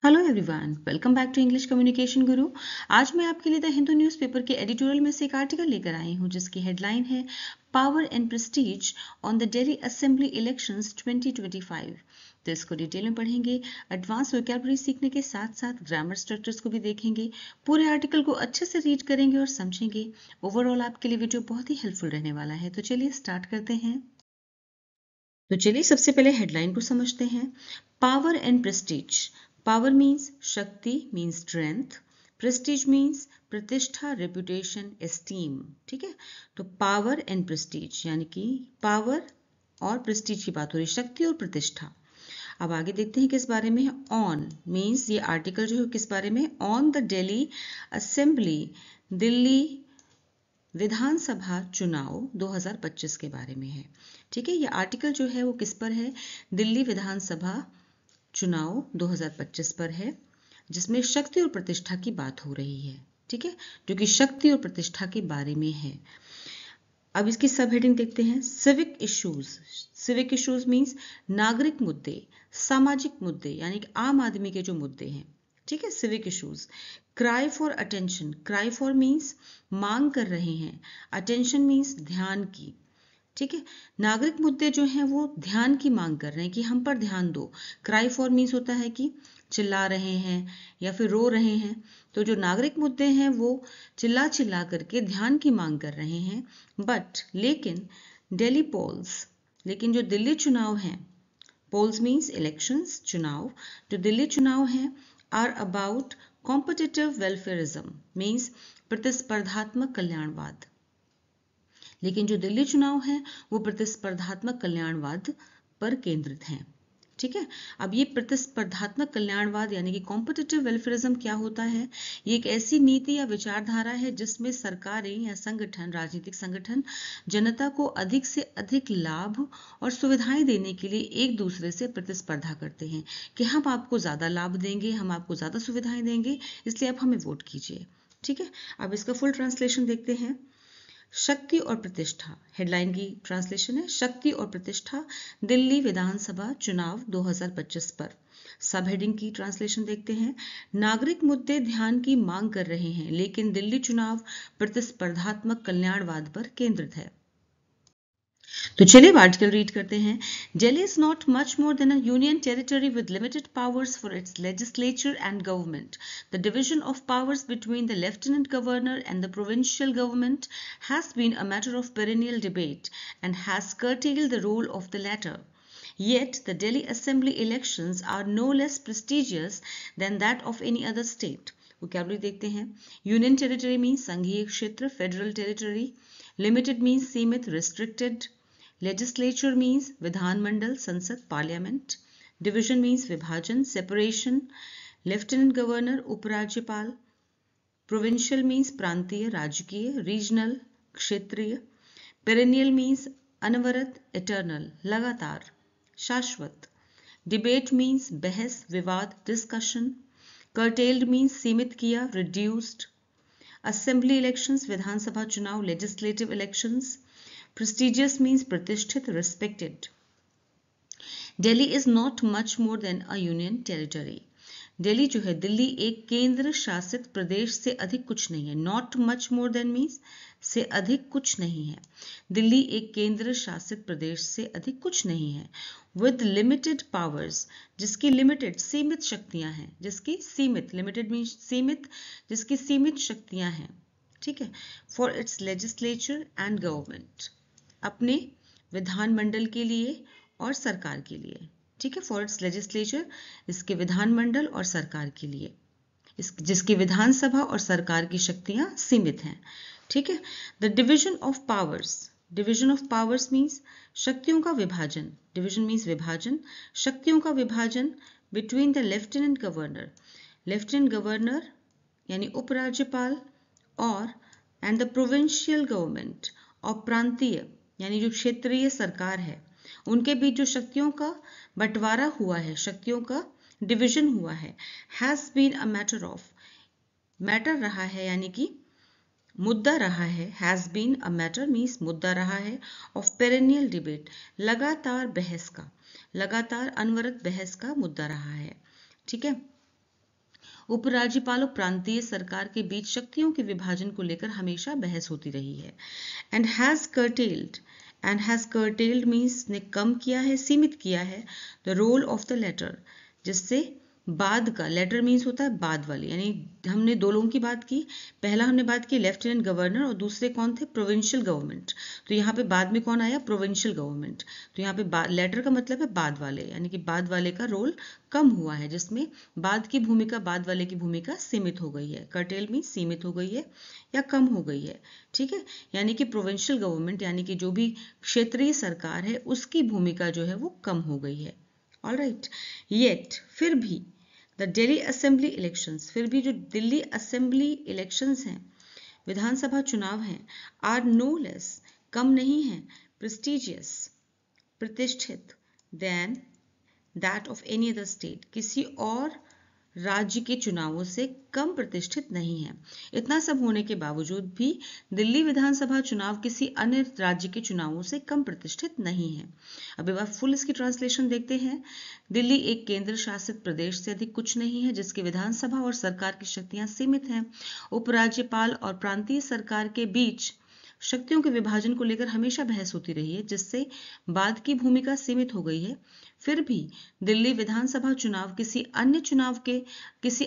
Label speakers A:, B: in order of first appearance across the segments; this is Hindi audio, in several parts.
A: Hello everyone, welcome back to English communication guru. आज मैं आपके लिए द हिंदू न्यूज़पेपर के एडिटोरियल में से एक आर्टिकल लेकर आई हूं जिसकी हेडलाइन है power and Prestige on the Delhi assembly elections 2025। तो इसको डिटेल में पढ़ेंगे, एडवांस वोकैबुलरी सीखने के साथ साथ ग्रामर स्ट्रक्चर्स को भी देखेंगे, पूरे आर्टिकल को अच्छे से रीड करेंगे और समझेंगे। ओवरऑल आपके लिए वीडियो बहुत ही हेल्पफुल रहने वाला है। तो चलिए स्टार्ट करते हैं। तो चलिए सबसे पहले हेडलाइन को समझते हैं। Power and Prestige. Power means शक्ति, मीन्स स्ट्रेंथ। प्रेस्टीज मीन्स प्रतिष्ठा, रेपुटेशन, एस्टीम। ठीक है, तो पावर एंड प्रेस्टीज यानी कि पावर और प्रेस्टीज की बात हो रही, शक्ति और प्रतिष्ठा। अब आगे देखते हैं किस बारे में है। ऑन मीन्स ये आर्टिकल जो है किस बारे में, on the Delhi assembly, Delhi विधानसभा चुनाव 2025 के बारे में है। ठीक है, ये आर्टिकल जो है वो किस पर है, दिल्ली विधानसभा चुनाव 2025 पर है, जिसमें शक्ति और प्रतिष्ठा की बात हो रही है। ठीक है, जो कि शक्ति और प्रतिष्ठा के बारे में है। अब इसकी सब हेडिंग देखते हैं। Civic issues. Civic issues means नागरिक मुद्दे, सामाजिक मुद्दे, यानी कि आम आदमी के जो मुद्दे हैं। ठीक है, civic issues. Cry for attention. Cry for means मांग कर रहे हैं, अटेंशन मीन्स ध्यान की। ठीक है, नागरिक मुद्दे जो हैं वो ध्यान की मांग कर रहे हैं कि हम पर ध्यान दो। क्राई फॉर मीन्स होता है कि चिल्ला रहे हैं या फिर रो रहे हैं। तो जो नागरिक मुद्दे हैं वो चिल्ला चिल्ला करके ध्यान की मांग कर रहे हैं। बट लेकिन दिल्ली पोल्स, लेकिन जो दिल्ली चुनाव हैं, पोल्स मीन्स इलेक्शंस, चुनाव, जो दिल्ली चुनाव हैं, are about competitive welfarism means प्रतिस्पर्धात्मक कल्याणवाद। लेकिन जो दिल्ली चुनाव है वो प्रतिस्पर्धात्मक कल्याणवाद पर केंद्रित हैं। ठीक है, अब ये प्रतिस्पर्धात्मक कल्याणवाद यानी कि कॉम्पिटिटिव वेलफेयरिज्म क्या होता है, ये एक ऐसी नीति या विचारधारा है जिसमें सरकारें या संगठन, राजनीतिक संगठन जनता को अधिक से अधिक लाभ और सुविधाएं देने के लिए एक दूसरे से प्रतिस्पर्धा करते हैं कि हम आपको ज्यादा लाभ देंगे, हम आपको ज्यादा सुविधाएं देंगे, इसलिए आप हमें वोट कीजिए। ठीक है, अब इसका फुल ट्रांसलेशन देखते हैं। शक्ति और प्रतिष्ठा, हेडलाइन की ट्रांसलेशन है शक्ति और प्रतिष्ठा दिल्ली विधानसभा चुनाव 2025 पर। सब हेडिंग की ट्रांसलेशन देखते हैं। नागरिक मुद्दे ध्यान की मांग कर रहे हैं, लेकिन दिल्ली चुनाव प्रतिस्पर्धात्मक कल्याणवाद पर केंद्रित है। तो चलिए आर्टिकल रीड करते हैं। Delhi is not much more than a union territory with limited powers for its legislature and government. The division of powers between the lieutenant governor and the provincial government has been a matter of perennial debate and has curtailed the role of the latter. Yet the Delhi Assembly elections are no less prestigious than that of any other state. Vocabulary देखते हैं। Union territory means संघीय क्षेत्र, federal territory. Limited means सीमित, restricted. Legislature means विधानमंडल, संसद, पार्लियामेंट. Division means विभाजन, separation. Lieutenant governor, उपराज्यपाल. Provincial means प्रांतीय, राजकीय, regional, क्षेत्रीय. Perennial means अनवरत, eternal, लगातार, शाश्वत. Debate means बहस, विवाद, discussion. Curtailed means सीमित किया, reduced. Assembly elections, विधानसभा चुनाव, legislative elections. Prestigious means प्रतिष्ठित, respected. Delhi is not much more than a union territory. Delhi जो है, दिल्ली एक केंद्र शासित प्रदेश से अधिक कुछ नहीं है। Not much more than means से अधिक कुछ नहीं है। दिल्ली एक केंद्र शासित प्रदेश से अधिक कुछ नहीं है। विद लिमिटेड पावर्स, जिसकी लिमिटेड सीमित शक्तियां हैं, जिसकी सीमित, लिमिटेड मीन्स सीमित, जिसकी सीमित शक्तियां हैं। ठीक है, for its legislature and government, अपने विधानमंडल के लिए और सरकार के लिए। ठीक है, फॉर इट्स लेजिस्लेचर, इसके विधानमंडल और सरकार के लिए, जिसकी विधानसभा और सरकार की शक्तियां सीमित हैं। ठीक है, the division of powers, division of powers means शक्तियों का विभाजन, डिविजन मीन्स विभाजन, शक्तियों का विभाजन between the lieutenant governor, lieutenant governor यानी उपराज्यपाल, और एंड द प्रोविंशियल गवर्नमेंट, और प्रांतीय यानी जो क्षेत्रीय सरकार है, उनके बीच जो शक्तियों का बंटवारा हुआ है, शक्तियों का डिवीजन हुआ है, has been a matter of, matter रहा है यानी कि मुद्दा रहा है, has been a matter means मुद्दा रहा है, ऑफ पेरेनियल डिबेट, लगातार बहस का, लगातार अनवरत बहस का मुद्दा रहा है। ठीक है, उपराज्यपाल और प्रांतीय सरकार के बीच शक्तियों के विभाजन को लेकर हमेशा बहस होती रही है। एंड हैज कर्टेल्ड मीन्स ने कम किया है, सीमित किया है the role of the letter, जिससे बाद का, लेटर मीन्स होता है बाद वाले, यानी हमने दो लोगों की बात की। पहला हमने बात की लेफ्टिनेंट गवर्नर और दूसरे कौन थे, प्रोविंशियल गवर्नमेंट। तो यहाँ पे बाद में कौन आया, प्रोविंशियल गवर्नमेंट। तो यहाँ पे लेटर का मतलब है बाद वाले, यानी कि बाद वाले का रोल कम हुआ है, जिसमें बाद की भूमिका, बाद वाले की भूमिका सीमित हो गई है। कर्टेल मीन्स सीमित हो गई है या कम हो गई है, ठीक है। यानी कि प्रोविंशियल गवर्नमेंट, यानी कि जो भी क्षेत्रीय सरकार है, उसकी भूमिका जो है वो कम हो गई है। ऑलराइट, येट फिर भी द दिल्ली असेंबली इलेक्शंस, फिर भी जो दिल्ली असेंबली इलेक्शंस हैं, विधानसभा चुनाव हैं, आर नो लेस, कम नहीं है, प्रेस्टिजियस, प्रतिष्ठित, than that of any other state, किसी और राज्य के चुनावों से कम प्रतिष्ठित नहीं है। इतना सब होने के बावजूद भी दिल्ली विधानसभा चुनाव किसी अन्य राज्य के चुनावों से कम प्रतिष्ठित नहीं है। अब एक बार फुल इसकी ट्रांसलेशन देखते हैं। दिल्ली एक केंद्र शासित प्रदेश से अधिक कुछ नहीं है, जिसकी विधानसभा और सरकार की शक्तियां सीमित हैं। उपराज्यपाल और प्रांतीय सरकार के बीच शक्तियों के विभाजन को लेकर हमेशा बहस होती रही है, जिससे बाद की भूमिका सीमित हो गई है। फिर भी दिल्ली विधानसभा चुनाव किसी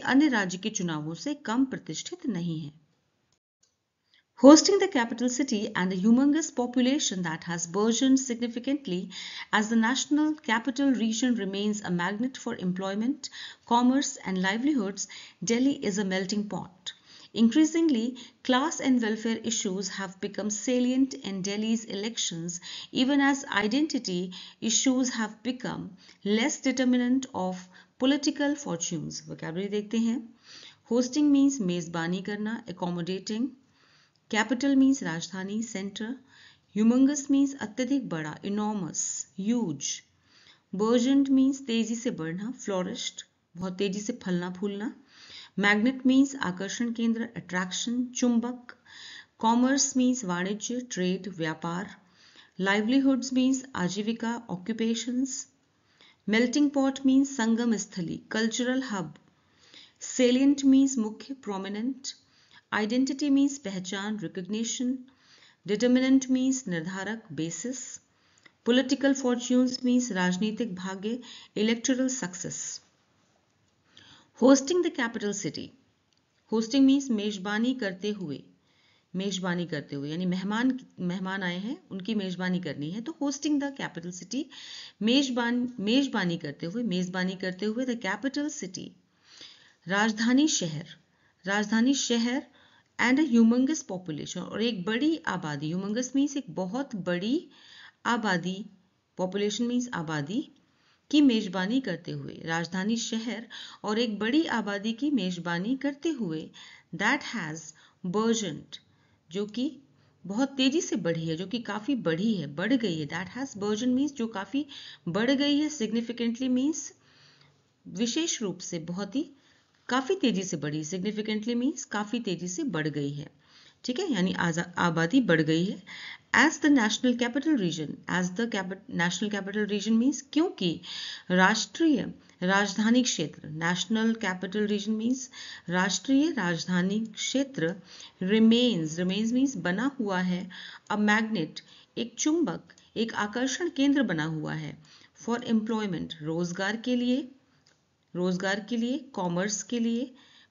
A: अन्य राज्य के चुनावों से कम प्रतिष्ठित नहीं है। Hosting the capital city and the humongous population that has burgeoned significantly as the national capital region remains a magnet for employment, commerce, and livelihoods, Delhi is a melting pot. Increasingly, class and welfare issues have become salient in Delhi's elections, even as identity issues have become less determinant of political fortunes. Vocabulary देखते हैं. Hosting means मेजबानी करना, accommodating. Capital means राजधानी, center. Humongous means अत्यधिक बड़ा, enormous, huge. Burgeoned means तेजी से बढ़ना, flourished, बहुत तेजी से फलना फूलना. Magnet means आकर्षण केंद्र, attraction, चुंबक. Commerce means वाणिज्य, trade, व्यापार. Livelihoods means आजीविका, occupations. Melting pot means संगम स्थली, cultural hub. Salient means मुख्य, prominent. Identity means पहचान, recognition. Determinant means निर्धारक, basis. Political fortunes means राजनीतिक भाग्य, electoral success. Hosting the capital city. Hosting means मेजबानी करते हुए यानी मेहमान आए हैं, उनकी मेजबानी करनी है, तो hosting the capital city, मेजबानी करते हुए the capital city, राजधानी शहर and a humongous population, और एक बड़ी आबादी, humongous means एक बहुत बड़ी आबादी, population means आबादी की मेजबानी करते हुए, राजधानी शहर और एक बड़ी आबादी की मेजबानी करते हुए, that has burgeoned, जो कि बहुत तेजी से बढ़ी है, जो कि काफी बढ़ी है, बढ़ गई है, that has burgeoned means जो काफी बढ़ गई है, significantly means विशेष रूप से, बहुत ही काफी तेजी से बढ़ी, significantly means काफी तेजी से बढ़ गई है, ठीक है, यानी आबादी बढ़ गई है। As the national capital region means क्योंकि राष्ट्रीय राजधानी क्षेत्र, national capital region means राष्ट्रीय राजधानी क्षेत्र, remains means बना हुआ है, a magnet एक चुंबक, एक आकर्षण केंद्र बना हुआ है, for employment रोजगार के लिए,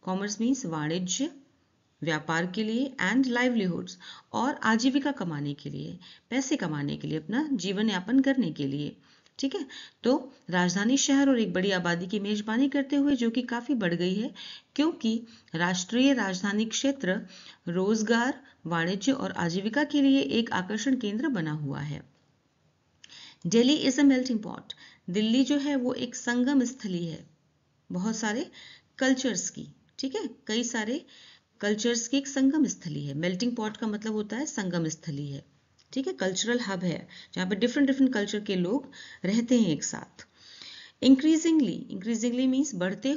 A: commerce means वाणिज्य, व्यापार के लिए, एंड लाइवलीहुड्स और आजीविका कमाने के लिए, पैसे कमाने के लिए, अपना जीवन यापन करने के लिए, ठीक है। तो राजधानी शहर और एक बड़ी आबादी की मेजबानी करते हुए, जो कि काफी बढ़ गई है, क्योंकि राष्ट्रीय राजधानी क्षेत्र रोजगार, वाणिज्य और आजीविका के लिए एक आकर्षण केंद्र बना हुआ है। Delhi is a melting pot, Delhi जो है वो एक संगम स्थली है बहुत सारे कल्चर्स की, ठीक है, कई सारे कल्चर्स की एक संगम स्थली है। मेल्टिंग पॉट का मतलब होता है संगम स्थली है, ठीक है, कल्चरल हब है, जहाँ पे डिफरेंट कल्चर के लोग रहते हैं एक साथ। इंक्रीजिंगली मीन्स बढ़ती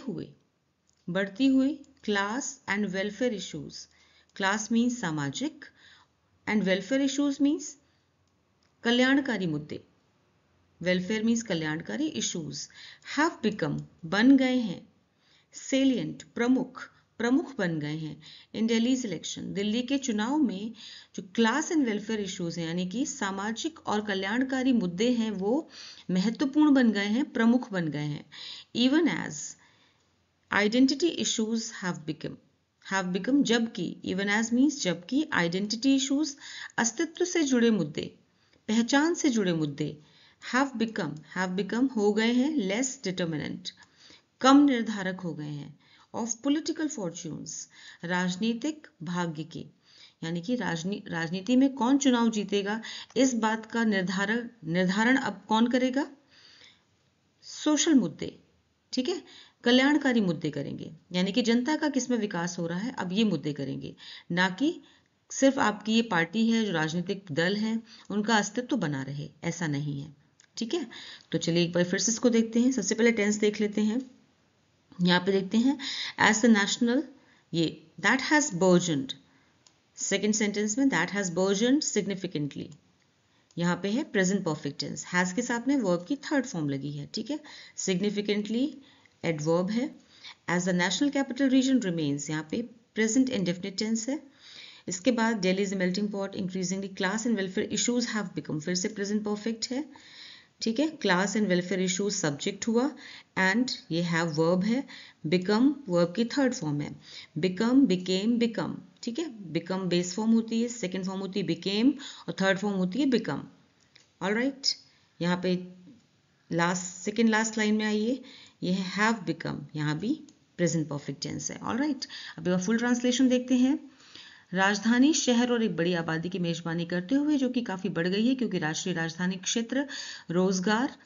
A: हुई, class and welfare issues, class means सामाजिक एंड वेलफेयर इश्यूज मीन्स कल्याणकारी मुद्दे, वेलफेयर मीन्स कल्याणकारी, इश्यूज हैव बिकम बन गए हैं, सेलिएंट, प्रमुख, प्रमुख बन गए हैं। इन दिल्लीज इलेक्शन, दिल्ली के चुनाव में जो क्लास एंड वेलफेयर इश्यूज हैं यानी कि सामाजिक और कल्याणकारी मुद्दे हैं वो महत्वपूर्ण बन गए हैं, प्रमुख बन गए हैं। Even as identity issues have become, जबकि, इवन एज मीन्स जबकि, आइडेंटिटी इश्यूज अस्तित्व से जुड़े मुद्दे, पहचान से जुड़े मुद्दे, हैव बिकम हो गए हैं लेस डिटर्मिनेंट, कम निर्धारक हो गए हैं, ऑफ पॉलिटिकल फॉर्च्यून्स, राजनीतिक भाग्य के, यानी कि राजनीति में कौन चुनाव जीतेगा इस बात का निर्धारण अब कौन करेगा? सोशल मुद्दे, ठीक है, कल्याणकारी मुद्दे करेंगे, यानी कि जनता का किसमें विकास हो रहा है अब ये मुद्दे करेंगे, ना कि सिर्फ आपकी ये पार्टी है, जो राजनीतिक दल है उनका अस्तित्व बना रहे, ऐसा नहीं है। ठीक है, तो चलिए एक बार फिर से इसको देखते हैं। सबसे पहले टेंस देख लेते हैं। यहाँ पे देखते हैं एज द नेशनल, ये दैट हैज बर्जन्ड, सेकेंड सेंटेंस में दैट हैज बर्जन्ड सिग्निफिकेंटली, यहाँ पे है प्रेजेंट परफेक्ट टेंस, हैज के साथ में वर्ब की थर्ड फॉर्म लगी है। ठीक है, सिग्निफिकेंटली एडवर्ब है। As the national capital region remains, यहाँ पे प्रेजेंट इंडेफिनिट टेंस है। इसके बाद Delhi is melting pot, increasingly class and welfare issues have become, फिर से प्रेजेंट परफेक्ट है। ठीक है, class and welfare issues subject हुआ एंड ये हैव वर्ब है, बिकम वर्ब की थर्ड फॉर्म है, बिकम, बिकेम, बिकम। ठीक है, बिकम बेस फॉर्म होती है, सेकेंड फॉर्म होती है बिकेम और थर्ड फॉर्म होती है बिकम। ऑलराइट, यहाँ पे सेकेंड लास्ट लाइन में आइए, ये है हैव बिकम, यहाँ भी प्रेजेंट परफेक्ट टेंस है। ऑलराइट, अब फुल ट्रांसलेशन देखते हैं। राजधानी शहर और एक बड़ी आबादी की मेजबानी करते हुए, जो कि काफी बढ़ गई है क्योंकि राष्ट्रीय राजधानी क्षेत्र रोजगार,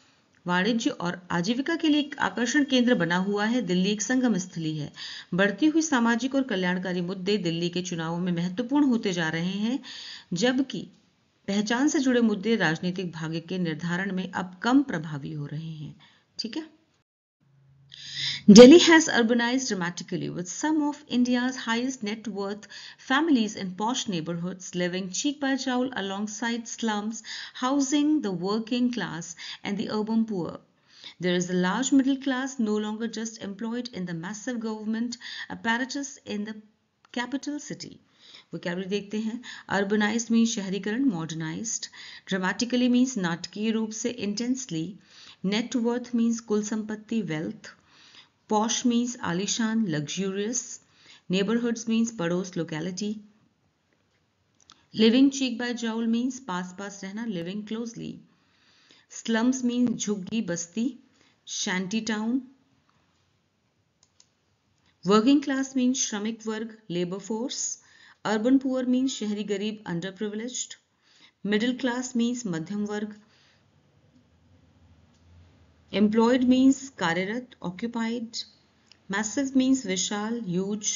A: वाणिज्य और आजीविका के लिए एक आकर्षण केंद्र बना हुआ है, दिल्ली एक संगम स्थली है। बढ़ती हुई सामाजिक और कल्याणकारी मुद्दे दिल्ली के चुनावों में महत्वपूर्ण होते जा रहे हैं, जबकि पहचान से जुड़े मुद्दे राजनीतिक भाग्य के निर्धारण में अब कम प्रभावी हो रहे हैं। ठीक है, Delhi has urbanized dramatically, with some of India's highest net worth families in posh neighborhoods living cheek by jowl alongside slums, housing the working class and the urban poor. There is a large middle class no longer just employed in the massive government apparatus in the capital city. Vocabulary देखते हैं। Urbanized means शहरीकरण, modernized. Dramatically means नाटकीय रूप से, intensely. Net worth means कुल संपत्ति, wealth. Posh means आलीशान, luxurious. Neighborhoods means पड़ोस, locality. Living cheek by jowl means पास पास रहना, living closely. Slums means झुग्गी, बस्ती, shanty town. Working class means श्रमिक वर्ग, labor force. Urban poor means शहरी गरीब, underprivileged. Middle class means मध्यम वर्ग. Employed means कार्यरत, occupied. Massive means विशाल, huge.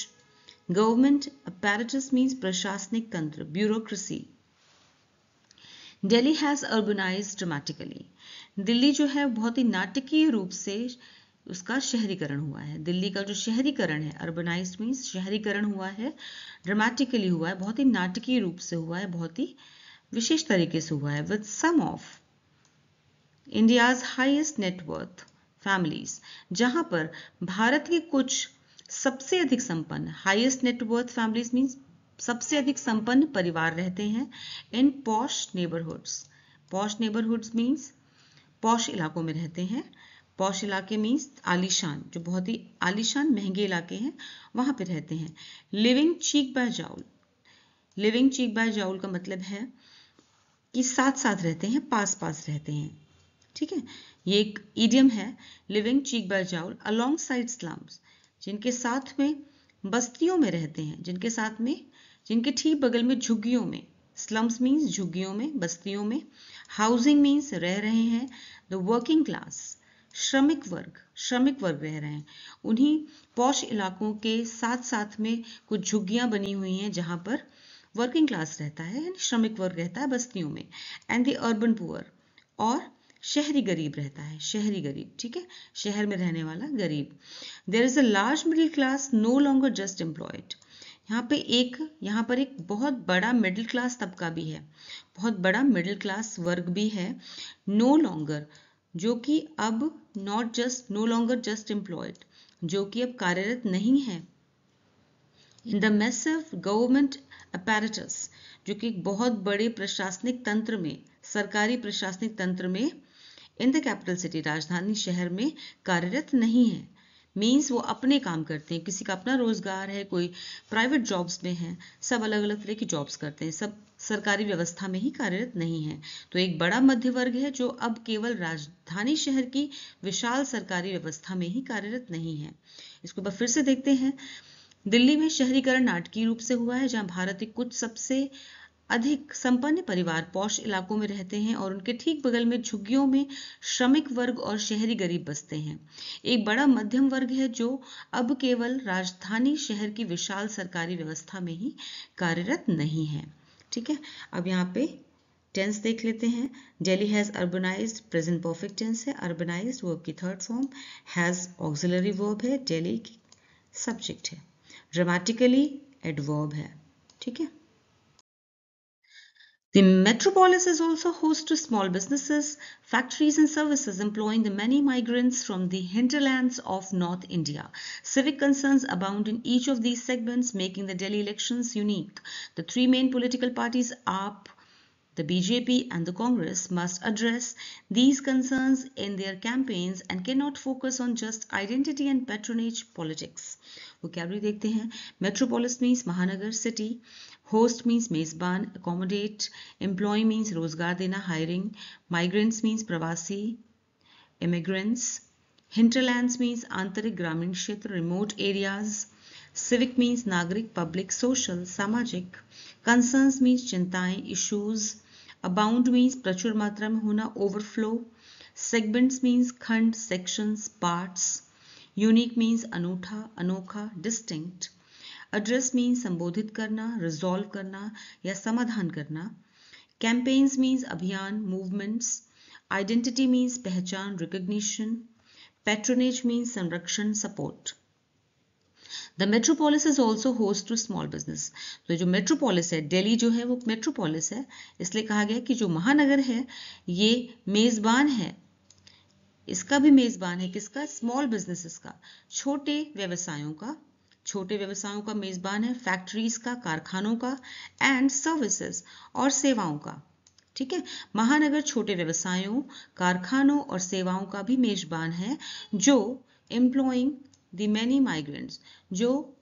A: Government apparatus means प्रशासनिक तंत्र, bureaucracy. Delhi has urbanized dramatically. Delhi जो है बहुत ही नाटकीय रूप से उसका शहरीकरण हुआ है। दिल्ली का जो शहरीकरण है, urbanized means शहरीकरण हुआ है, dramatically हुआ है, बहुत ही नाटकीय रूप से हुआ है, बहुत ही विशेष तरीके से हुआ है। With some of India's highest net worth families, जहां पर भारत के कुछ सबसे अधिक संपन्न, हाईएस्ट नेटवर्थ फैमिलीज मीन्स सबसे अधिक संपन्न परिवार रहते हैं, in posh neighbourhoods. Posh neighbourhoods means posh इलाकों में रहते हैं। पॉश इलाके मीन्स आलीशान, जो बहुत ही आलीशान महंगे इलाके हैं वहां पे रहते हैं। Living cheek by joule, living cheek by joule का मतलब है कि साथ साथ रहते हैं, पास पास रहते हैं। ठीक है, ये एक इडियम है, living cheek by jowl alongside slums, जिनके साथ में बस्तियों में रहते हैं, जिनके साथ में, जिनके ठीक बगल में झुग्गियों में, स्लम्स मीन्स झुग्गियों में, बस्तियों में। हाउसिंग मीन्स रह रहे हैं। द वर्किंग क्लास, श्रमिक वर्ग रह रहे हैं। उन्हीं पॉश इलाकों के साथ साथ में कुछ झुग्गियां बनी हुई हैं जहां पर वर्किंग क्लास रहता है, यानी श्रमिक वर्ग रहता है बस्तियों में। एंड द अर्बन पुअर, और शहरी गरीब रहता है, शहरी गरीब। ठीक है, शहर में रहने वाला गरीब। There is a large middle class no longer just employed, यहाँ पर एक बहुत बड़ा मिडिल क्लास तबका भी है, बहुत बड़ा मिडिल क्लास वर्ग भी है। नो लॉन्गर, जो कि अब नो लॉन्गर जस्ट एम्प्लॉयड, जो कि अब कार्यरत नहीं है। In the massive government apparatus, जो कि एक बहुत बड़े प्रशासनिक तंत्र में, सरकारी प्रशासनिक तंत्र में, इन द कैपिटल सिटी, राजधानी शहर में कार्यरत नहीं है। मीन्स वो अपने काम करते हैं, किसी का अपना रोजगार है, कोई प्राइवेट जॉब्स में है, सब अलग अलग तरह की जॉब्स करते हैं, सब सरकारी व्यवस्था में ही कार्यरत नहीं है। तो एक बड़ा मध्य वर्ग है जो अब केवल राजधानी शहर की विशाल सरकारी व्यवस्था में ही कार्यरत नहीं है। इसको फिर से देखते हैं। दिल्ली में शहरीकरण नाटकीय रूप से हुआ है, जहां भारत के कुछ सबसे अधिक संपन्न परिवार पॉश इलाकों में रहते हैं और उनके ठीक बगल में झुग्गियों में श्रमिक वर्ग और शहरी गरीब बसते हैं। एक बड़ा मध्यम वर्ग है जो अब केवल राजधानी शहर की विशाल सरकारी व्यवस्था में ही कार्यरत नहीं है। ठीक है, अब यहाँ पे टेंस देख लेते हैं। Delhi has urbanised, present perfect tense है। अर्बनाइज्ड वर्ब की third form, has auxiliary verb है, दिल्ली की सब्जेक्ट है, ड्रामेटिकली एडवर्ब है। ठीक है। The metropolis is also host to small businesses, factories and services employing the many migrants from the hinterlands of North India. Civic concerns abound in each of these segments, making the Delhi elections unique. The three main political parties, AAP, the BJP and the Congress, must address these concerns in their campaigns and cannot focus on just identity and patronage politics. Vocabulary देखते हैं। Metropolis means महानगर, city. Host means मेजबान, accommodate. Employee means रोजगार देना, hiring. Migrants means प्रवासी, immigrants. Hinterlands means आंतरिक ग्रामीण क्षेत्र, remote areas. Civic means नागरिक, public, social, सामाजिक. Concerns means चिंताएं, issues. Abound means प्रचुर मात्रा में होना, overflow. Segments means खंड, sections, parts. Unique means अनूठा, अनोखा, distinct. Address means संबोधित करना, resolve करना या समाधान करना. Campaigns means अभियान, movements. Identity means पहचान, recognition. Patronage means संरक्षण, support. The metropolis is also host to small business. तो जो metropolis है, दिल्ली जो है वो metropolis है, इसलिए कहा गया कि जो महानगर है ये मेजबान है, इसका भी मेजबान है किसका? स्मॉल बिजनेसेस का, छोटे व्यवसायों का मेजबान है, फैक्ट्रीज का, कारखानों का, एंड सर्विसेज और सेवाओं का। ठीक है, महानगर छोटे व्यवसायों, कारखानों और सेवाओं का भी मेजबान है, जो एम्प्लॉइंग द मैनी माइग्रेंट्स, जो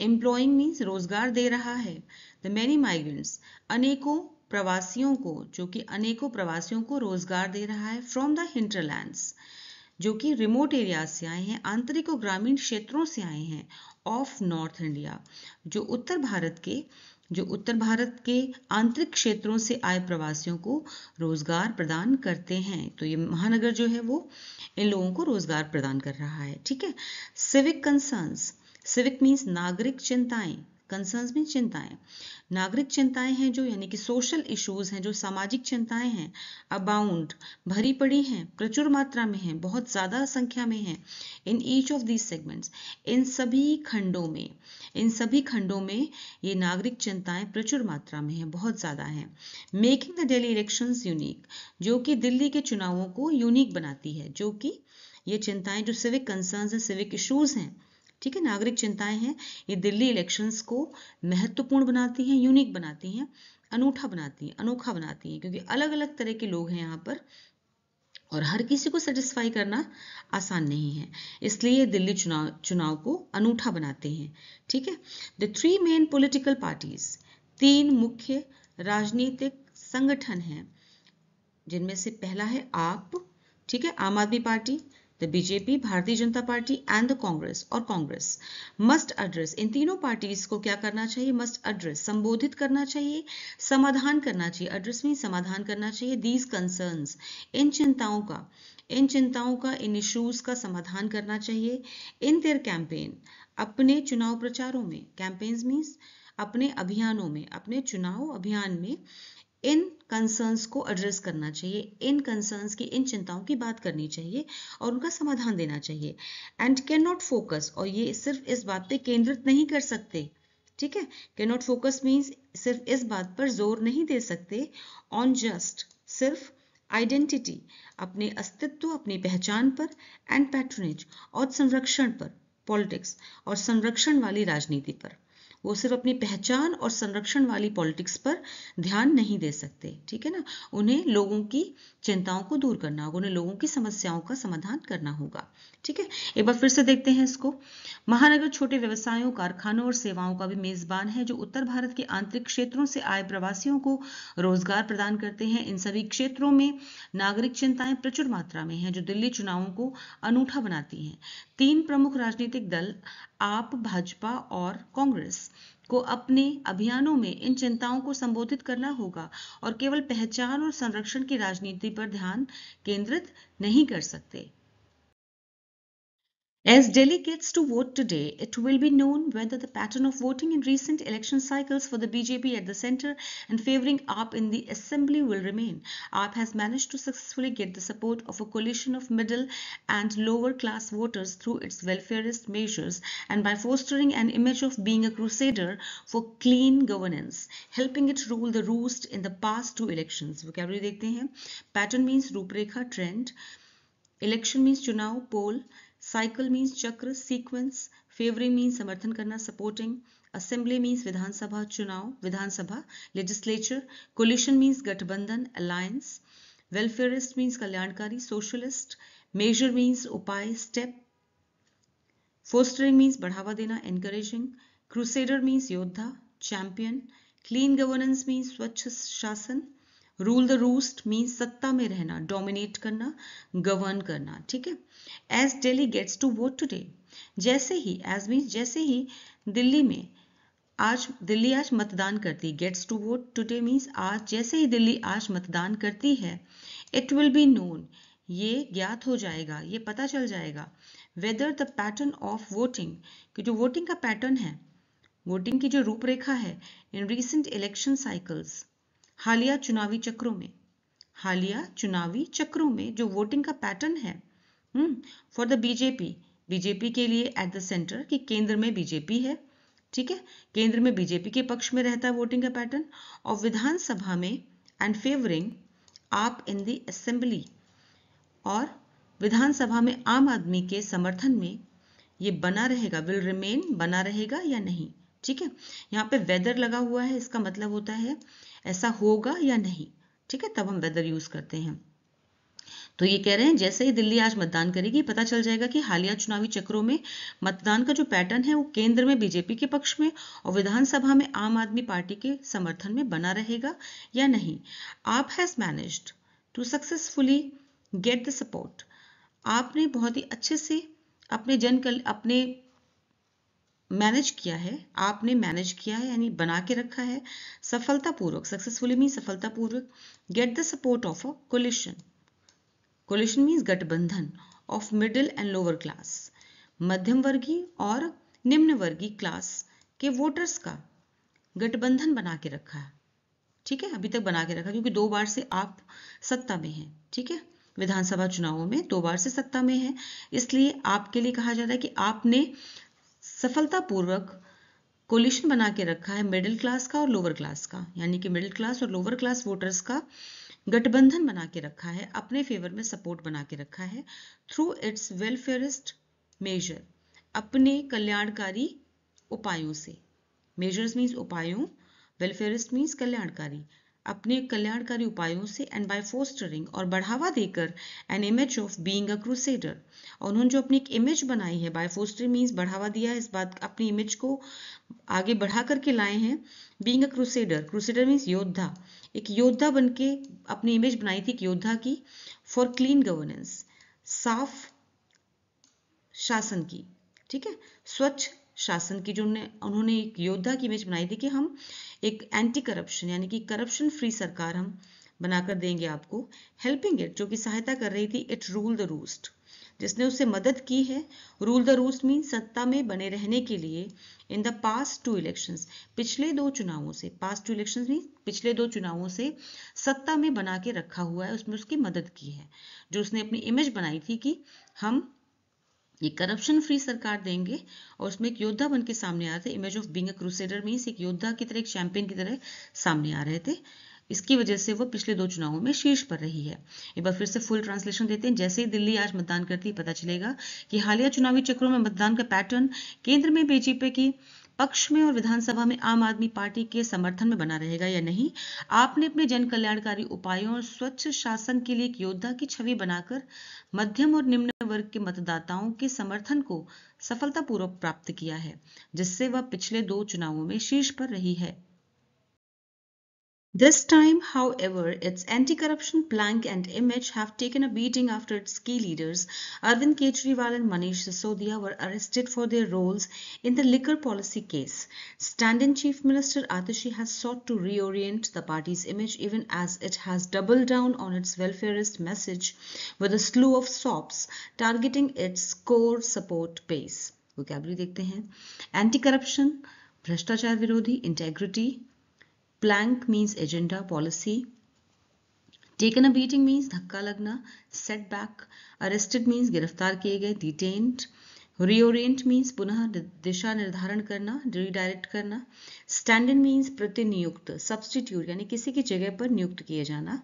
A: एम्प्लॉइंग मीन्स रोजगार दे रहा है, द मैनी माइग्रेंट्स अनेकों प्रवासियों को, जो कि अनेकों प्रवासियों को रोजगार दे रहा है, फ्रॉम द हिंटरलैंड्स, जो कि रिमोट एरियाज से आए हैं, आंतरिक और ग्रामीण क्षेत्रों से आए हैं, ऑफ नॉर्थ इंडिया, जो उत्तर भारत के आंतरिक क्षेत्रों से आए प्रवासियों को रोजगार प्रदान करते हैं। तो ये महानगर जो है वो इन लोगों को रोजगार प्रदान कर रहा है। ठीक है। सिविक कंसर्न्स, सिविक मीन्स नागरिक चिंताएं, कंसर्न्स मीन्स चिंताएं, नागरिक चिंताएं हैं जो, यानी कि सोशल इश्यूज हैं, जो सामाजिक चिंताएं हैं, अबाउंड भरी पड़ी हैं, प्रचुर मात्रा में हैं, बहुत ज्यादा संख्या में हैं, in each of these segments, इन सभी खंडों में ये नागरिक चिंताएं प्रचुर मात्रा में हैं, बहुत ज्यादा हैं। Making the Delhi elections unique, जो कि दिल्ली के चुनावों को यूनिक बनाती है, जो कि ये चिंताएं जो सिविक कंसर्न्स हैं, सिविक इश्यूज हैं, ठीक है, नागरिक चिंताएं हैं, ये दिल्ली इलेक्शंस को महत्वपूर्ण बनाती हैं, यूनिक बनाती हैं, अनूठा बनाती हैं, अनोखा बनाती हैं, क्योंकि अलग अलग तरह के लोग हैं यहाँ पर और हर किसी को सेटिस्फाई करना आसान नहीं है, इसलिए दिल्ली चुनाव को अनूठा बनाते हैं। ठीक है। The three main political parties, तीन मुख्य राजनीतिक संगठन हैं, जिनमें से पहला है आप, ठीक है, आम आदमी party, the BJP Bharatiya Janata party, and the Congress और कांग्रेस, मस्ट एड्रेस, इन तीनों पार्टीज को क्या करना चाहिए? मस्ट एड्रेस, संबोधित करना चाहिए, समाधान करना चाहिए, एड्रेस में समाधान करना चाहिए, दीज कंसर्न्स, इन चिंताओं का, इन इश्यूज का समाधान करना चाहिए, इन देयर कैंपेन, अपने चुनाव प्रचारों में, कैंपेन्स मीन्स अपने अभियानों में, अपने चुनाव अभियान में इन कंसर्न्स को एड्रेस करना चाहिए, इन कंसर्न्स की, इन चिंताओं की बात करनी चाहिए और उनका समाधान देना चाहिए। एंड कैन नॉट फोकस, और ये सिर्फ इस बात पे केंद्रित नहीं कर सकते, ठीक है, कैन नॉट फोकस मीन्स सिर्फ इस बात पर जोर नहीं दे सकते, ऑन जस्ट, सिर्फ आइडेंटिटी, अपने अस्तित्व, अपनी पहचान पर, एंड पैट्रोनेज, और संरक्षण पर, पॉलिटिक्स, और संरक्षण वाली राजनीति पर। वो सिर्फ अपनी पहचान और संरक्षण वाली पॉलिटिक्स पर ध्यान नहीं दे सकते, ठीक है ना। उन्हें लोगों की चिंताओं को दूर करना होगा, उन्हें लोगों की समस्याओं का समाधान करना होगा, ठीक है। एक बार फिर से देखते हैं इसको। महानगर छोटे व्यवसायों, कारखानों और सेवाओं का भी मेजबान है, जो उत्तर भारत के आंतरिक क्षेत्रों से आए प्रवासियों को रोजगार प्रदान करते हैं। इन सभी क्षेत्रों में नागरिक चिंताएं प्रचुर मात्रा में हैं, जो दिल्ली चुनावों को अनूठा बनाती हैं। तीन प्रमुख राजनीतिक दल, आप, भाजपा और कांग्रेस, को अपने अभियानों में इन चिंताओं को संबोधित करना होगा और केवल पहचान और संरक्षण की राजनीति पर ध्यान केंद्रित नहीं कर सकते। As Delhi gets to vote today, it will be known whether the pattern of voting in recent election cycles for the BJP at the centre and favouring AAP in the assembly will remain. AAP has managed to successfully get the support of a coalition of middle and lower class voters through its welfareist measures and by fostering an image of being a crusader for clean governance, helping it rule the roost in the past two elections. Vocabulary देखते हैं. Pattern means रूपरेखा, trend. Election means चुनाव, poll. Cycle means चक्र, sequence. Favoring means समर्थन करना, supporting. Assembly means विधानसभा, चुनाव, विधानसभा, legislature. Coalition means गठबंधन, alliance. Welfareist means कल्याणकारी, socialist. Measure means उपाय, step. Fostering means बढ़ावा देना, encouraging. Crusader means योद्धा, champion. Clean governance means स्वच्छ शासन. रूल द रूस्ट मीन्स सत्ता में रहना, डोमिनेट करना, गवर्न करना, ठीक है। As Delhi gets to vote today, जैसे ही, एज मीन्स जैसे ही दिल्ली आज मतदान करती, gets to vote today means आज, जैसे ही दिल्ली आज मतदान करती है, इट विल बी नोन, ये ज्ञात हो जाएगा, ये पता चल जाएगा, whether the pattern of voting, कि जो वोटिंग का पैटर्न है, वोटिंग की जो रूपरेखा है, इन रीसेंट इलेक्शन साइकिल्स, हालिया चुनावी चक्रों में जो वोटिंग का पैटर्न है, फॉर द बीजेपी के लिए, एट द सेंटर, कि केंद्र में बीजेपी है, ठीक है, केंद्र में बीजेपी के पक्ष में रहता है वोटिंग का पैटर्न, और विधानसभा में, एंड फेवरिंग आप इन द असेंबली, और विधानसभा में आम आदमी के समर्थन में ये बना रहेगा, विल रिमेन, बना रहेगा या नहीं, ठीक है। यहाँ पे वेदर लगा हुआ है, इसका मतलब होता है ऐसा होगा या नहीं, ठीक है, तब हम वेदर यूज करते हैं। तो ये कह रहे हैं जैसे ही दिल्ली आज मतदान करेगी, पता चल जाएगा कि हालिया चुनावी चक्रों में मतदान का जो पैटर्न है वो केंद्र में बीजेपी के पक्ष में और विधानसभा में आम आदमी पार्टी के समर्थन में बना रहेगा या नहीं। AAP has managed to successfully get the support, आपने बहुत ही अच्छे से अपने मैनेज किया है, आपने मैनेज किया है यानी बना के रखा है, सफलतापूर्वक, सक्सेसफुली मीन सफलतापूर्वक, get the support of a coalition means गठबंधन, of middle and lower class, मध्यम वर्गीय और निम्न वर्गीय क्लास के वोटर्स का गठबंधन बना के रखा है, ठीक है, अभी तक बना के रखा, क्योंकि 2 बार से आप सत्ता में हैं, ठीक है, विधानसभा चुनावों में 2 बार से सत्ता में है, इसलिए आपके लिए कहा जा रहा है कि आपने सफलतापूर्वक कोलिशन बना के रखा है मिडिल क्लास का और लोअर क्लास का, यानी कि मिडिल क्लास और लोअर क्लास वोटर्स का गठबंधन बना के रखा है, अपने फेवर में सपोर्ट बना के रखा है, थ्रू इट्स वेलफेयरिस्ट मेजर, अपने कल्याणकारी उपायों से, मेजर्स मीन्स उपायों, वेलफेयरिस्ट मीन्स कल्याणकारी, अपने कल्याणकारी उपायों से, एंड बाय फोस्टरिंग, और बढ़ावा देकर, an image of being a crusader, और उन्होंने जो अपनी एक इमेज बनाई है, बाय फोस्टरिंग मीन्स बढ़ावा दिया है, इस बात अपनी इमेज को आगे बढ़ा करके लाए हैं, बीइंग अ क्रूसेडर मीन्स योद्धा, एक योद्धा बनके अपनी इमेज बनाई थी, एक योद्धा की, फॉर क्लीन गवर्नेंस, साफ शासन की, ठीक है, स्वच्छ शासन की, जो उन्होंने एक योद्धा की इमेज बनाई थी कि हम एक एंटी करप्शन यानी कि करप्शन फ्री सरकार हम बनाकर देंगे आपको, हेल्पिंग इट, जो कि सहायता कर रही थी, इट रूल द रूस्ट, जिसने उससे मदद की है, रूल द रूस्ट मीन सत्ता में बने रहने के लिए, इन द पास्ट 2 इलेक्शंस, पिछले 2 चुनावों से, पास्ट 2 इलेक्शंस मीन पिछले 2 चुनावों से सत्ता में बना के रखा हुआ है, उसमें उसकी मदद की है, जो उसने अपनी इमेज बनाई थी कि हम ये करप्शन फ्री सरकार देंगे, और उसमें एक योद्धा बन के सामने आ रहे थे, image of being a crusader means एक योद्धा की तरह, एक चैंपियन की तरह सामने आ रहे थे, इसकी वजह से वो पिछले 2 चुनावों में शीर्ष पर रही है। एक बार फिर से फुल ट्रांसलेशन देते हैं। जैसे ही दिल्ली आज मतदान करती है, पता चलेगा कि हालिया चुनावी चक्रों में मतदान का पैटर्न केंद्र में बीजेपी की पक्ष में और विधानसभा में आम आदमी पार्टी के समर्थन में बना रहेगा या नहीं। आपने अपने जन कल्याणकारी उपायों और स्वच्छ शासन के लिए एक योद्धा की छवि बनाकर मध्यम और निम्न वर्ग के मतदाताओं के समर्थन को सफलतापूर्वक प्राप्त किया है, जिससे वह पिछले 2 चुनावों में शीर्ष पर रही है। This time, however, its anti-corruption plank and image have taken a beating after its key leaders, Arvind Kejriwal and Manish Sisodia, were arrested for their roles in the liquor policy case. Stand-in Chief Minister Atishi has sought to reorient the party's image even as it has doubled down on its welfareist message with a slew of sops targeting its core support base. Vocabulary देखते हैं। Anti-corruption, भ्रष्टाचार विरोधी, integrity, plank means agenda policy, taken a beating means धक्का लगना, setback, arrested means गिरफ्तार किए गए, detained, reorient means पुनः दिशा निर्धारण करना, redirect करना, stand in means प्रतिनियुक्त, substitute यानी किसी की जगह पर नियुक्त किए जाना,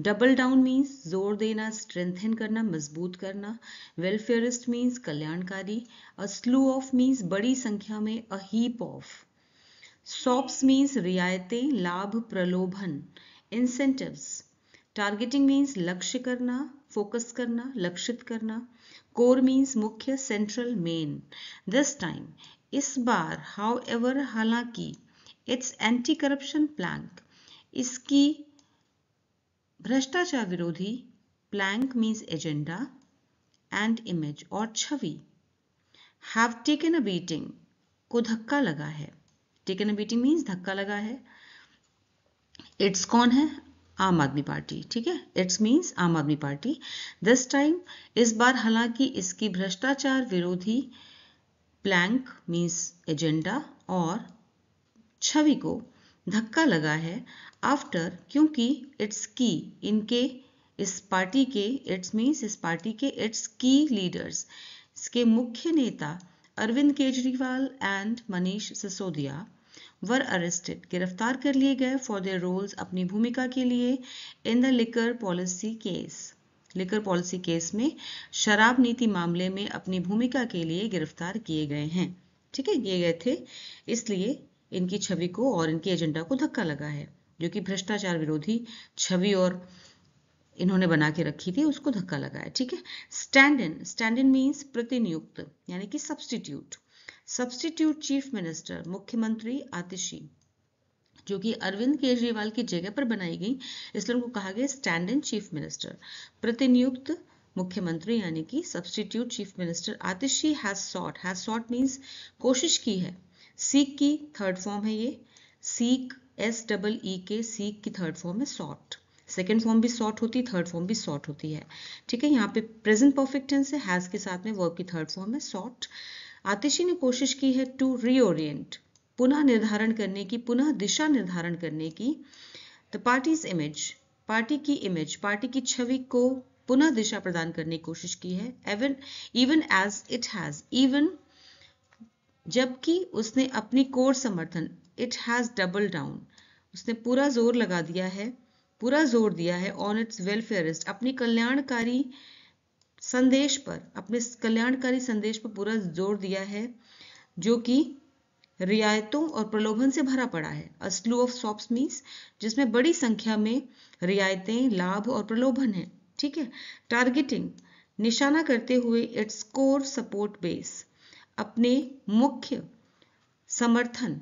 A: double down means जोर देना, strengthen करना, मजबूत करना, welfareist means कल्याणकारी, a slew of means बड़ी संख्या में, a heap of, shops means रियायतें, लाभ, प्रलोभन, इंसेंटिव्स, टारगेटिंग मीन्स लक्ष्य करना, फोकस करना, लक्षित करना, कोर मीन्स मुख्य, सेंट्रल, मेन। दिस टाइम, इस बार, हाउएवर, हालांकि, इट्स एंटी करप्शन प्लैंक, इसकी भ्रष्टाचार विरोधी, plank means agenda, and image और छवि, हैव टेकन अ बीटिंग को धक्का लगा है। टेकन अ बीटिंग मीन्स धक्का लगा है। इट्स कौन है? आम आदमी पार्टी। ठीक है, इट्स मीन्स आम आदमी पार्टी। दिस टाइम, इस बार, हालांकि इसकी भ्रष्टाचार विरोधी, प्लैंक मीन्स एजेंडा और छवि को धक्का लगा है। आफ्टर, क्योंकि, इट्स की, इनके, इस पार्टी के, इट्स मीन्स इस पार्टी के, इट्स की लीडर्स, इसके मुख्य नेता Arvind Kejriwal and Manish Sisodia were arrested, गिरफ्तार कर लिए गए, फॉर देयर रोल्स, अपनी भूमिका के लिए, in the liquor policy case, liquor policy case में शराब नीति मामले में अपनी भूमिका के लिए गिरफ्तार किए गए हैं। ठीक है, किए गए थे, इसलिए इनकी छवि को और इनके एजेंडा को धक्का लगा है, जो कि भ्रष्टाचार विरोधी छवि और इन्होंने बना के रखी थी, उसको धक्का लगा है। ठीक है, स्टैंड इन मीन्स प्रतिनियुक्त यानी कि सब्स्टिट्यूट, सब्स्टिट्यूट चीफ मिनिस्टर, मुख्यमंत्री आतिशी, जो कि अरविंद केजरीवाल की जगह पर बनाई गई, इसलिए उनको कहा गया स्टैंड इन चीफ मिनिस्टर। प्रतिनियुक्त मुख्यमंत्री यानी कि substitute chief minister Atishi has short means कोशिश की है, सीक की थर्ड फॉर्म है ये, सीक SEE के, सीक की थर्ड फॉर्म है सॉट, सेकेंड फॉर्म भी सॉट होती है, थर्ड फॉर्म भी सॉट होती है। ठीक है, यहाँ पे प्रेजेंट परफेक्ट टेंस है, हैज के साथ में वर्ब की थर्ड फॉर्म है सॉट। आतिशी ने कोशिश की है टू रीओरिएंट, पुनः निर्धारण करने की, पुनः दिशा निर्धारण करने की, द पार्टीज इमेज, पार्टी की इमेज, पार्टी की छवि को पुनः दिशा प्रदान करने की कोशिश की है, even as it has, even जबकि उसने अपनी कोर समर्थन, इट हैज डबल डाउन, उसने पूरा जोर लगा दिया है, पूरा जोर दिया है, ऑन इट्स वेलफेयरिस्ट, अपनी कल्याणकारी संदेश पर, अपने कल्याणकारी संदेश पर पूरा जोर दिया है, जो कि रियायतों और प्रलोभन से भरा पड़ा है। अ स्लू ऑफ सॉप्स मीन्स जिसमें बड़ी संख्या में रियायतें, लाभ और प्रलोभन है। ठीक है, टारगेटिंग निशाना करते हुए, इट्स कोर सपोर्ट बेस, अपने मुख्य समर्थन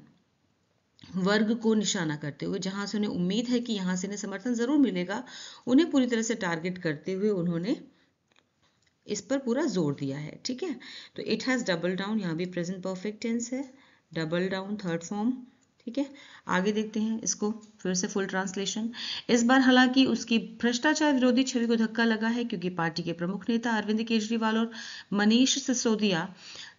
A: वर्ग को निशाना करते हुए, जहां से उन्हें उम्मीद है कि यहां से इन्हें समर्थन जरूर मिलेगा, उन्हें पूरी तरह से टारगेट करते हुए उन्होंने इस पर पूरा जोर दिया है। ठीक है, तो इट हैज डबल डाउन, यहाँ भी प्रेजेंट परफेक्ट टेंस है, डबल डाउन थर्ड फॉर्म। ठीक है, आगे देखते हैं इसको फिर से फुल ट्रांसलेशन। इस बार हालांकि उसकी भ्रष्टाचार विरोधी छवि को धक्का लगा है, क्योंकि पार्टी के प्रमुख नेता अरविंद केजरीवाल और मनीष सिसोदिया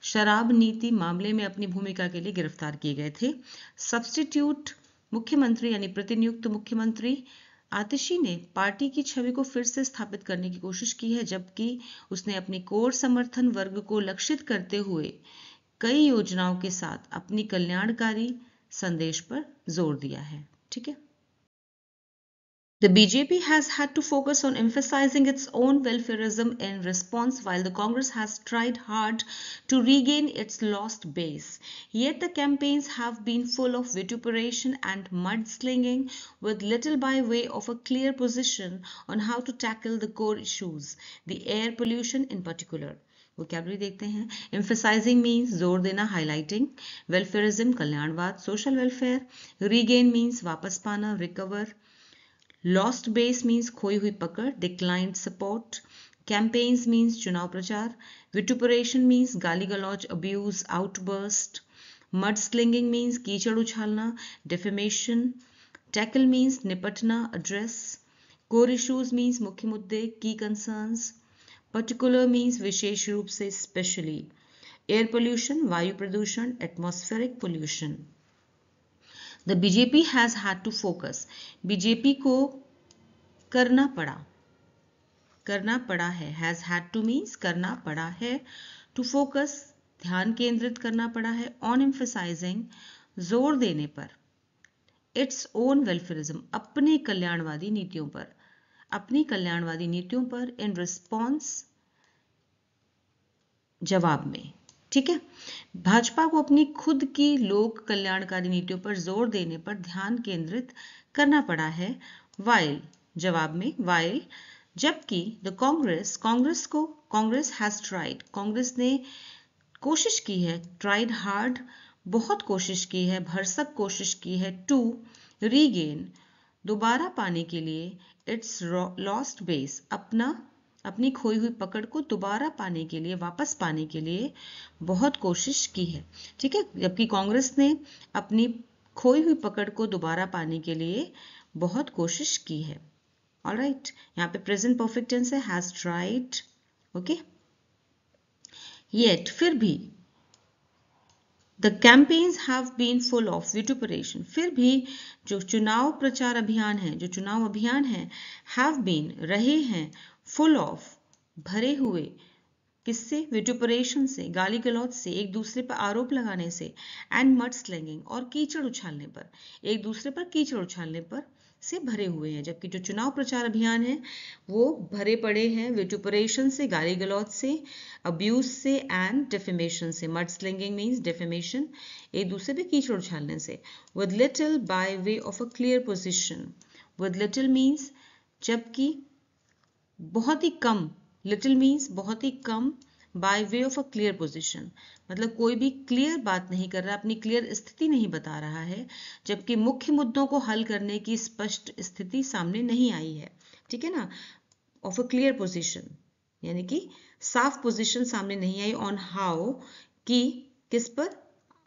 A: शराब नीति मामले में अपनी भूमिका के लिए गिरफ्तार किए गए थे। सब्स्टिट्यूट मुख्यमंत्री यानी प्रतिनियुक्त मुख्यमंत्री आतिशी ने पार्टी की छवि को फिर से स्थापित करने की कोशिश की है, जबकि उसने अपनी कोर समर्थन वर्ग को लक्षित करते हुए कई योजनाओं के साथ अपनी कल्याणकारी संदेश पर जोर दिया है। ठीक है। The BJP has had to focus on emphasizing its own welfareism in response, while the Congress has tried hard to regain its lost base. Yet the campaigns have been full of vituperation and mudslinging, with little by way of a clear position on how to tackle the core issues, the air pollution in particular. Vocabulary देखते हैं. Emphasizing means जोर देना, highlighting. Welfareism कल्याणवाद, social welfare. Regain means वापस पाना, recover. Lost base means खोई हुई पकड़, declined support. Campaigns means चुनाव प्रचार. Vituperation means गाली गलौज, abuse, outburst. Mudslinging means कीचड़ उछालना, defamation. Tackle means निपटना, address. Core issues means मुख्य मुद्दे, key concerns. Particular means विशेष रूप से, specially. Air pollution, वायु प्रदूषण, atmospheric pollution. The BJP has had to focus. BJP को करना पड़ा है. Has had to means करना पड़ा है. To focus ध्यान केंद्रित करना पड़ा है. On emphasizing जोर देने पर. Its own welfareism अपनी कल्याणवादी नीतियों पर. In response जवाब में. ठीक है. भाजपा को अपनी खुद की लोक कल्याणकारी नीतियों पर जोर देने पर ध्यान केंद्रित करना पड़ा है. while जवाब में, while जबकि the Congress has tried, Congress ने कोशिश की है, ट्राइड हार्ड बहुत कोशिश की है, भरसक कोशिश की है, टू रीगेन दोबारा पाने के लिए, इट्स लॉस्ट बेस अपनी खोई हुई पकड़ को दोबारा पाने के लिए, वापस पाने के लिए बहुत कोशिश की है. ठीक है. जबकि कांग्रेस ने अपनी खोई हुई पकड़ को दोबारा पाने के लिए बहुत कोशिश की है. ऑलराइट. यहाँ पे प्रेजेंट परफेक्ट टेंस है, हैज ट्राइड. ओके. येट फिर भी, the campaigns have been full of vituperation, फिर भी जो चुनाव प्रचार अभियान है, जो चुनाव अभियान है, हैव बीन रहे हैं, फुल ऑफ भरे हुए, किससे? विटुपरेशन से, गाली गलौज से, एक दूसरे पर आरोप लगाने से, एंड मड स्लैंगिंग और कीचड़ उछालने पर, एक दूसरे पर कीचड़ उछालने पर से भरे हुए हैं. जबकि जो चुनाव प्रचार अभियान है वो भरे पड़े हैं विटुपरेशन से, गाली गलौज से, अब्यूज से एंड डेफेमेशन से. मड स्लैंगिंग मीन्स डेफेमेशन, एक दूसरे पे कीचड़ उछालने से. With little by way of a clear position. With little means जबकि बहुत ही कम, लिटिल मीन्स बहुत ही कम, by way of a clear position मतलब कोई भी क्लियर बात नहीं कर रहा, अपनी क्लियर स्थिति नहीं बता रहा है, जबकि मुख्य मुद्दों को हल करने की स्पष्ट स्थिति सामने नहीं आई है. ठीक है ना. ऑफ अ क्लियर पोजिशन यानी कि साफ पोजिशन सामने नहीं आई. ऑन हाउ की किस पर,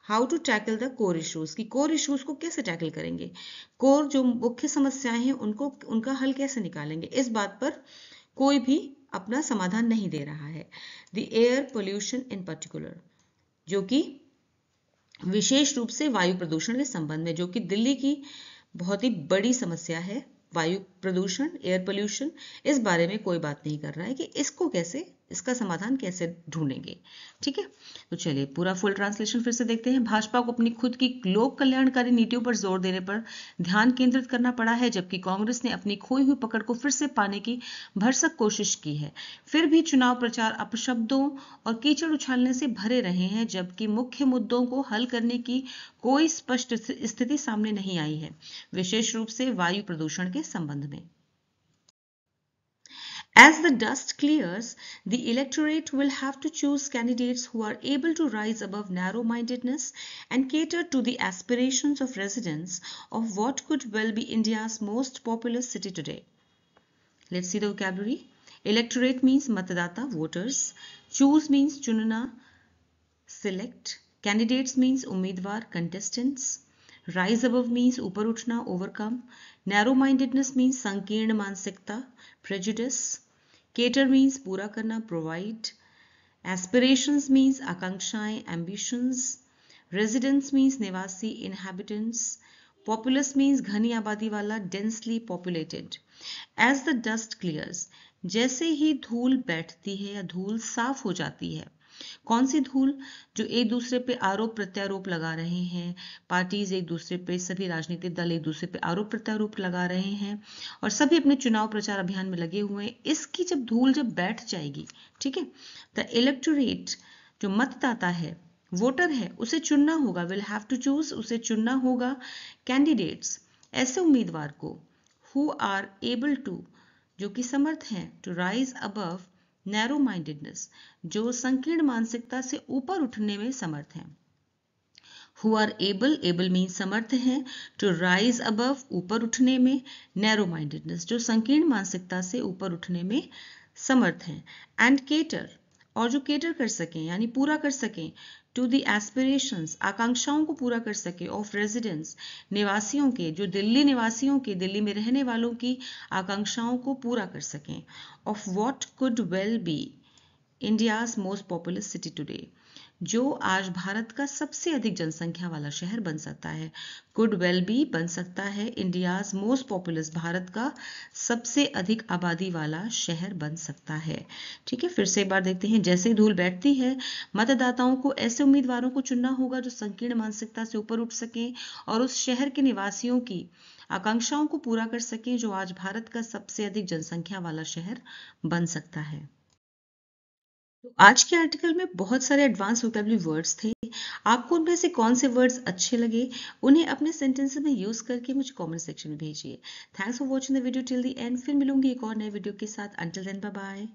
A: how to tackle the core issues, की कोर इश्यूज को कैसे टैकल करेंगे, कोर जो मुख्य समस्याएं हैं उनका हल कैसे निकालेंगे, इस बात पर कोई भी अपना समाधान नहीं दे रहा है. The air pollution in particular, जो कि विशेष रूप से वायु प्रदूषण के संबंध में, जो कि दिल्ली की बहुत ही बड़ी समस्या है, वायु प्रदूषण, एयर पोल्यूशन, इस बारे में कोई बात नहीं कर रहा है कि इसको कैसे, इसका समाधान कैसे ढूंढेंगे. ठीक है. तो चलिए पूरा फुल ट्रांसलेशन फिर से देखते हैं. भाजपा को अपनी खुद की लोक कल्याणकारी नीतियों पर जोर देने पर ध्यान केंद्रित करना पड़ा है, जबकि कांग्रेस ने अपनी खोई हुई पकड़ को फिर से पाने की भरसक कोशिश की है. फिर भी चुनाव प्रचार अपशब्दों और कीचड़ उछालने से भरे रहे हैं, जबकि मुख्य मुद्दों को हल करने की कोई स्पष्ट स्थिति सामने नहीं आई है, विशेष रूप से वायु प्रदूषण के संबंध में. As the dust clears, the electorate will have to choose candidates who are able to rise above narrow-mindedness and cater to the aspirations of residents of what could well be India's most populous city today. Let's see the vocabulary. Electorate means matadata, voters. Choose means chunna, select. Candidates means उम्मीदवार, contestants. Rise above means ऊपर उठना, overcome. Narrow-mindedness means संकीर्ण मानसिकता, prejudice. Cater means पूरा करना, provide. Aspirations means आकांक्षाएं, ambitions. Residents means निवासी, inhabitants. Populous means घनी आबादी वाला, densely populated. As the dust clears, जैसे ही धूल बैठती है या धूल साफ हो जाती है, कौन सी धूल? जो एक दूसरे पे आरोप प्रत्यारोप लगा रहे हैं, पार्टीज एक दूसरे पे, सभी राजनीतिक दल एक दूसरे पे आरोप प्रत्यारोप लगा रहे हैं और सभी अपने चुनाव प्रचार अभियान में लगे हुए हैं। इसकी जब धूल जब बैठ जाएगी, ठीक है, द इलेक्टोरेट, जो मतदाता है, वोटर है, उसे चुनना होगा, विल हैव टू चूज, उसे चुनना होगा कैंडिडेट्स, ऐसे उम्मीदवार को, हु आर एबल टू, जो कि समर्थ हैं, to rise above narrow mindedness, जो संकीर्ण मानसिकता से ऊपर उठने में समर्थ हैं। Who are able, able mean समर्थ हैं, टू राइज अबव, ऊपर उठने में, नैरो माइंडेडनेस, जो संकीर्ण मानसिकता से ऊपर उठने में समर्थ हैं, एंड केटर, और जो केटर कर सकें यानी पूरा कर सकें, टू द एस्पिरेशंस, आकांक्षाओं को पूरा कर सके, ऑफ रेजिडेंट्स, निवासियों के, जो दिल्ली निवासियों के, दिल्ली में रहने वालों की आकांक्षाओं को पूरा कर सकें, of what could well B India's most populous city today, जो आज भारत का सबसे अधिक जनसंख्या वाला शहर बन सकता है, कुड वेल बी बन सकता है इंडियाज मोस्ट पॉपुलस, भारत का सबसे अधिक आबादी वाला शहर बन सकता है। ठीक है, फिर से एक बार देखते हैं। जैसे ही धूल बैठती है, मतदाताओं को ऐसे उम्मीदवारों को चुनना होगा जो संकीर्ण मानसिकता से ऊपर उठ सकें और उस शहर के निवासियों की आकांक्षाओं को पूरा कर सकें, जो आज भारत का सबसे अधिक जनसंख्या वाला शहर बन सकता है। तो आज के आर्टिकल में बहुत सारे एडवांस वोकैबुलरी वर्ड्स थे। आपको उनमें से कौन से वर्ड्स अच्छे लगे, उन्हें अपने सेंटेंसेस में यूज करके मुझे कमेंट सेक्शन में भेजिए। Thanks for watching the video till the end. फिर मिलूंगी एक और नए वीडियो के साथ। Until then, bye bye.